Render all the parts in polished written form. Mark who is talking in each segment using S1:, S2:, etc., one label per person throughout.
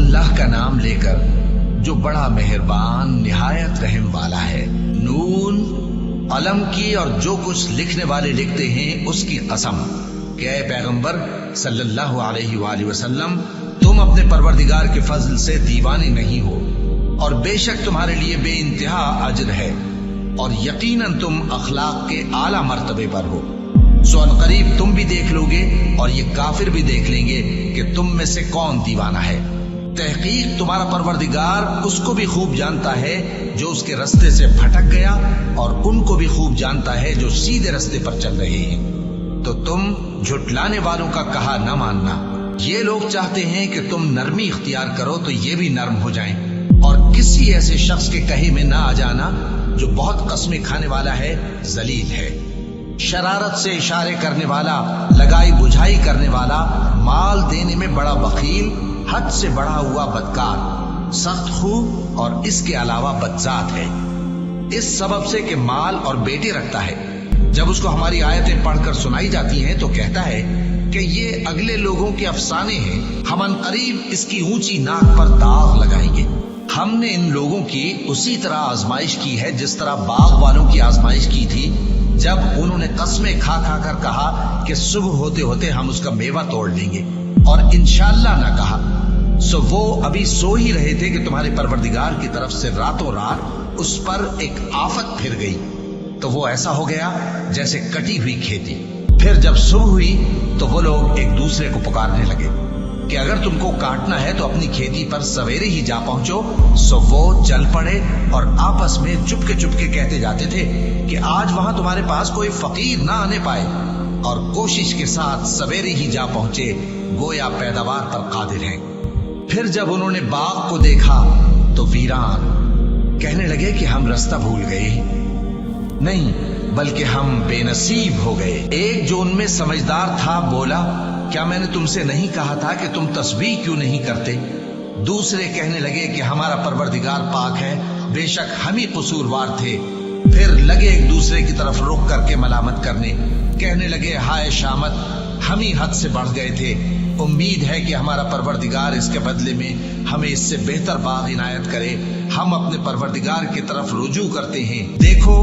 S1: अल्लाह का नाम लेकर जो बड़ा मेहरबान निहायत रहम वाला है। नून अलम की और जो कुछ लिखने वाले लिखते हैं उसकी कसम कि ऐ पैगंबर सल्लल्लाहु अलैहि वसल्लम, तुम अपने परवरदिगार के फजल से दीवाने नहीं हो और बेशक तुम्हारे लिए बेइंतहा अजर है और यकीनन तुम अखलाक के आला मर्तबे पर हो। सो अनकरीब तुम भी देख लोगे और ये काफिर भी देख लेंगे कि तुम में से कौन दीवाना है। तहकीक तुम्हारा परवरदिगार उसको भी खूब जानता है जो उसके रास्ते से भटक गया और उनको भी खूब जानता है जो सीधे रास्ते पर चल रहे हैं। तो तुम झुटलाने वालों का कहा न मानना। ये लोग चाहते हैं कि तुम नरमी इख्तियार करो तो ये भी नरम हो जाएं और किसी ऐसे शख्स के कहे में ना आ जाना जो बहुत कस्में खाने वाला है, जलील है, शरारत से इशारे करने वाला, लगाई बुझाई करने वाला, माल देने में बड़ा बखील, हद से बढ़ा हुआ बदकार, सख्त खू और इसके अलावा बदजात है। इस सबब से कि माल और बेटे रखता है। जब उसको हमारी आयतें पढ़कर सुनाई जाती हैं तो कहता है कि ये अगले लोगों के अफसाने हैं, हम अनकरीब इसकी ऊंची नाक पर दाग लगाएंगे। हमने इन लोगों की उसी तरह आजमाइश की है जिस तरह बाग वालों की आजमाइश की थी जब उन्होंने कस्में खा खा कर कहा कि सुबह होते होते हम उसका मेवा तोड़ लेंगे और इंशाअल्लाह ना कहा। सो वो अभी सो ही रहे थे कि तुम्हारे परवरदिगार की तरफ से रातों रात उस पर एक आफत फिर गई, तो वो ऐसा हो गया जैसे कटी हुई खेती। फिर जब सुबह हुई तो वो लोग एक दूसरे को पुकारने लगे कि अगर तुमको काटना है तो अपनी खेती पर सवेरे ही जा पहुंचो। सो वो चल पड़े और आपस में चुपके चुपके कहते जाते थे कि आज वहां तुम्हारे पास कोई फकीर ना आने पाए, और कोशिश के साथ सवेरे ही जा पहुंचे, गोया पैदावार पर कादिर हैं। फिर जब उन्होंने बाग को देखा तो वीरान, कहने लगे कि हम रास्ता भूल गए, नहीं बल्कि हम बेनसीब हो गए। एक जो उनमें समझदार था बोला, क्या मैंने तुमसे नहीं कहा था कि तुम तस्बीह क्यों नहीं करते? दूसरे कहने लगे कि हमारा परवरदिगार पाक है, बेशक हम ही कसूरवार थे। फिर लगे एक दूसरे की तरफ रुख करके मलामत करने, कहने लगे हाय शामत, हम ही हद से बढ़ गए थे। उम्मीद है कि हमारा परवरदिगार इसके बदले में हमें इससे बेहतर बाग इनायत करे। हम अपने परवरदिगार की तरफ रुजू करते हैं। देखो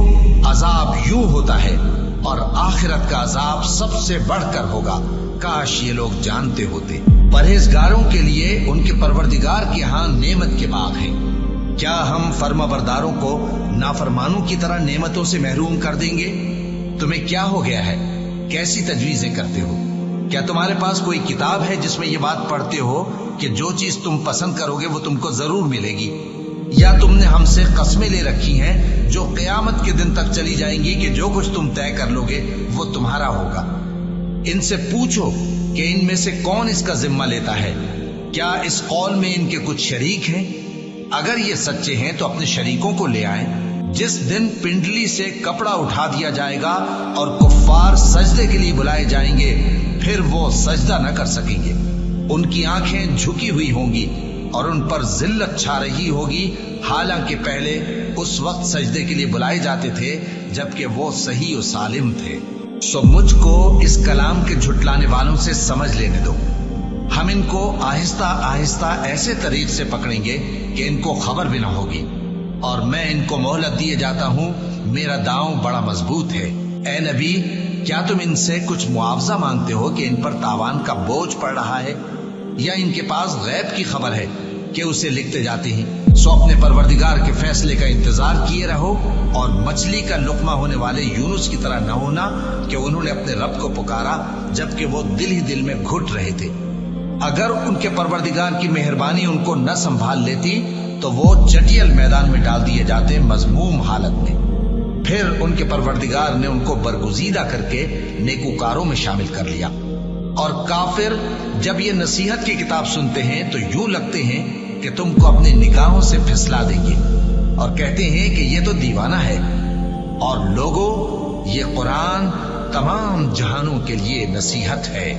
S1: अजाब यूं होता है और आखिरत का अजाब सबसे बढ़कर होगा। काश ये लोग जानते होते। परहेजगारों के लिए उनके परवरदिगार के यहाँ नेमत के बाग हैं। क्या हम फर्माबरदारों को नाफरमानों की तरह नेमतों से महरूम कर देंगे? तुम्हें क्या हो गया है? कैसी तजवीजें करते हो? क्या तुम्हारे पास कोई किताब है जिसमें ये बात पढ़ते हो कि जो चीज तुम पसंद करोगे वो तुमको जरूर मिलेगी? या तुमने हमसे कस्में ले रखी हैं जो क़यामत के दिन तक चली जाएंगी कि जो कुछ तुम तय कर लोगे वो तुम्हारा होगा? इनसे पूछो कि इनमें से कौन इसका जिम्मा लेता है। क्या इस कौल में इनके कुछ शरीक हैं? अगर ये सच्चे हैं तो अपने शरीकों को ले आएं। जिस दिन पिंडली से कपड़ा उठा दिया जाएगा और कुफ्फार सजदे के लिए बुलाए जाएंगे, फिर वो सजदा न कर सकेंगे। उनकी आंखें झुकी हुई होंगी और उन पर जिल्लत छा रही होगी, हालांकि पहले उस वक्त सजदे के लिए बुलाए जाते थे जबकि वो सही और सालिम थे। सो मुझको इस कलाम के झुटलाने वालों से समझ लेने दो। हम इनको आहिस्ता आहिस्ता ऐसे तरीक से पकड़ेंगे कि इनको खबर भी ना होगी, और मैं इनको मोहलत दिए जाता हूँ, मेरा दांव बड़ा मजबूत है। ए नबी, क्या तुम इनसे कुछ मुआवजा मांगते हो कि इन पर तावान का बोझ पड़ रहा है, या इनके पास गैब की खबर है कि उसे लिखते जाते हैं? सो अपने परवरदिगार के फैसले का इंतजार किए रहो और मछली का लुकमा होने वाले यूनुस की तरह न होना कि उन्होंने अपने रब को पुकारा जबकि वो दिल ही दिल में घुट रहे थे। अगर उनके परवरदिगार की मेहरबानी उनको न संभाल लेती तो वो चटियल मैदान में डाल दिए जाते मजमूम हालत में। फिर उनके परवरदिगार ने उनको बरगुजीदा करके नेकूकारों में शामिल कर लिया। और काफिर जब ये नसीहत की किताब सुनते हैं तो यूं लगते हैं कि तुमको अपनी निगाहों से फिसला देंगे और कहते हैं कि ये तो दीवाना है। और लोगों, ये कुरान तमाम जहानों के लिए नसीहत है।